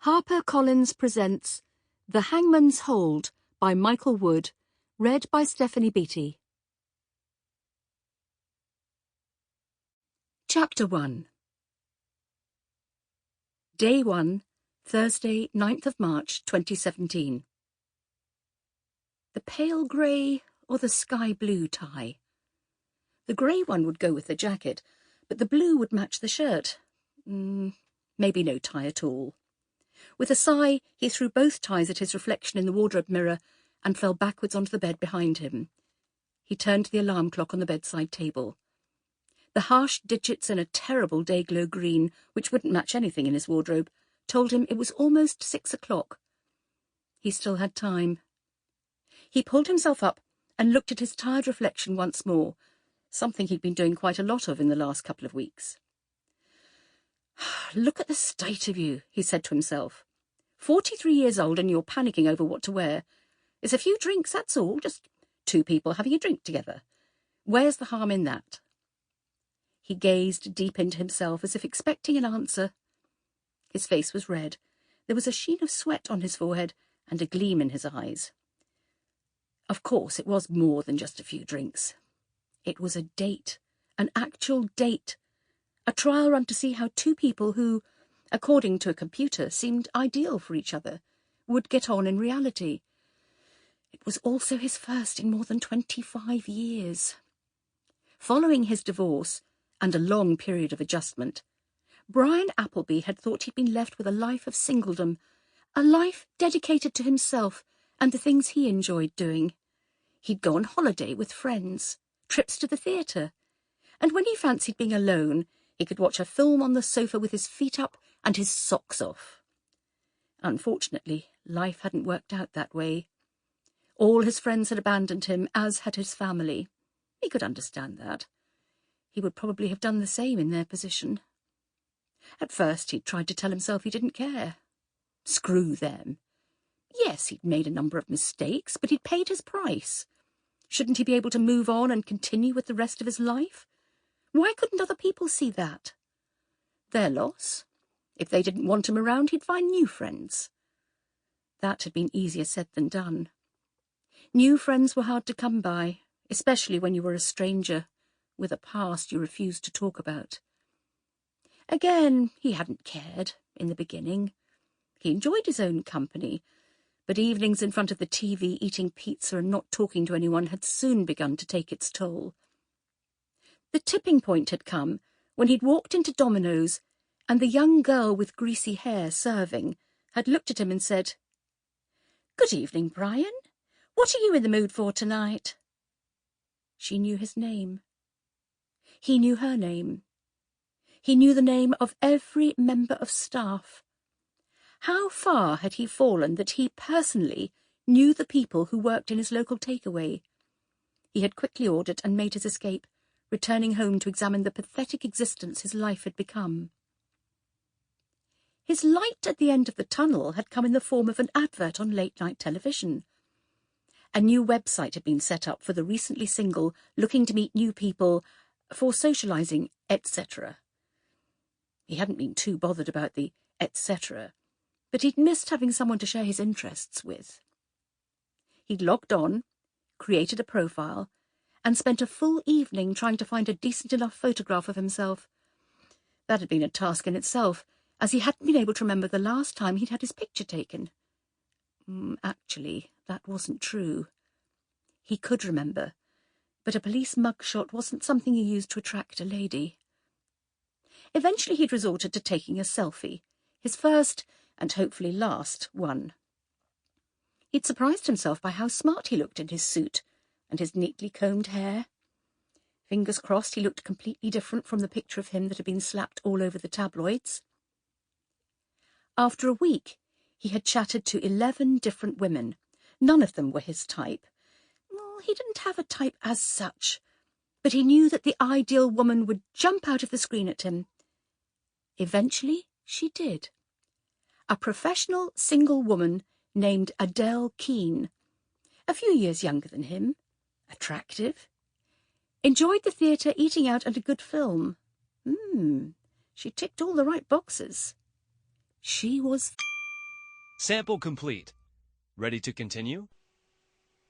HarperCollins presents The Hangman's Hold by Michael Wood, read by Stephanie Beattie. Chapter 1. Day 1, Thursday, 9th of March, 2017. The pale grey or the sky blue tie? The grey one would go with the jacket, but the blue would match the shirt. Maybe no tie at all. With a sigh, he threw both ties at his reflection in the wardrobe mirror and fell backwards onto the bed behind him. He turned to the alarm clock on the bedside table. The harsh digits in a terrible day-glow green, which wouldn't match anything in his wardrobe, told him it was almost 6 o'clock. He still had time. He pulled himself up and looked at his tired reflection once more, something he'd been doing quite a lot of in the last couple of weeks. "Look at the state of you," he said to himself. 43 years old and you're panicking over what to wear. It's a few drinks, that's all, just two people having a drink together. Where's the harm in that? He gazed deep into himself as if expecting an answer. His face was red. There was a sheen of sweat on his forehead and a gleam in his eyes. Of course, it was more than just a few drinks. It was a date, an actual date. A trial run to see how two people who, according to a computer, seemed ideal for each other, would get on in reality. It was also his first in more than 25 years. Following his divorce, and a long period of adjustment, Brian Appleby had thought he'd been left with a life of singledom, a life dedicated to himself and the things he enjoyed doing. He'd go on holiday with friends, trips to the theatre, and when he fancied being alone, he could watch a film on the sofa with his feet up and his socks off. Unfortunately, life hadn't worked out that way. All his friends had abandoned him, as had his family. He could understand that. He would probably have done the same in their position. At first he'd tried to tell himself he didn't care. Screw them. Yes, he'd made a number of mistakes, but he'd paid his price. Shouldn't he be able to move on and continue with the rest of his life? Why couldn't other people see that? Their loss. If they didn't want him around, he'd find new friends. That had been easier said than done. New friends were hard to come by, especially when you were a stranger, with a past you refused to talk about. Again, he hadn't cared in the beginning. He enjoyed his own company, but evenings in front of the TV eating pizza and not talking to anyone had soon begun to take its toll. The tipping point had come when he'd walked into Domino's and the young girl with greasy hair serving had looked at him and said, "Good evening, Brian. What are you in the mood for tonight?" She knew his name. He knew her name. He knew the name of every member of staff. How far had he fallen that he personally knew the people who worked in his local takeaway? He had quickly ordered and made his escape, returning home to examine the pathetic existence his life had become. His light at the end of the tunnel had come in the form of an advert on late-night television. A new website had been set up for the recently single, looking to meet new people, for socialising, etc. He hadn't been too bothered about the etc., but he'd missed having someone to share his interests with. He'd logged on, created a profile, and spent a full evening trying to find a decent enough photograph of himself. That had been a task in itself, as he hadn't been able to remember the last time he'd had his picture taken. Actually, that wasn't true. He could remember, but a police mugshot wasn't something you used to attract a lady. Eventually he'd resorted to taking a selfie, his first, and hopefully last, one. He'd surprised himself by how smart he looked in his suit and his neatly combed hair. Fingers crossed he looked completely different from the picture of him that had been slapped all over the tabloids. After a week, he had chatted to 11 different women. None of them were his type. Well, he didn't have a type as such, but he knew that the ideal woman would jump out of the screen at him. Eventually, she did. A professional single woman named Adele Keane, a few years younger than him, attractive, enjoyed the theatre, eating out, and a good film. She ticked all the right boxes. She was Sample complete. Ready to continue?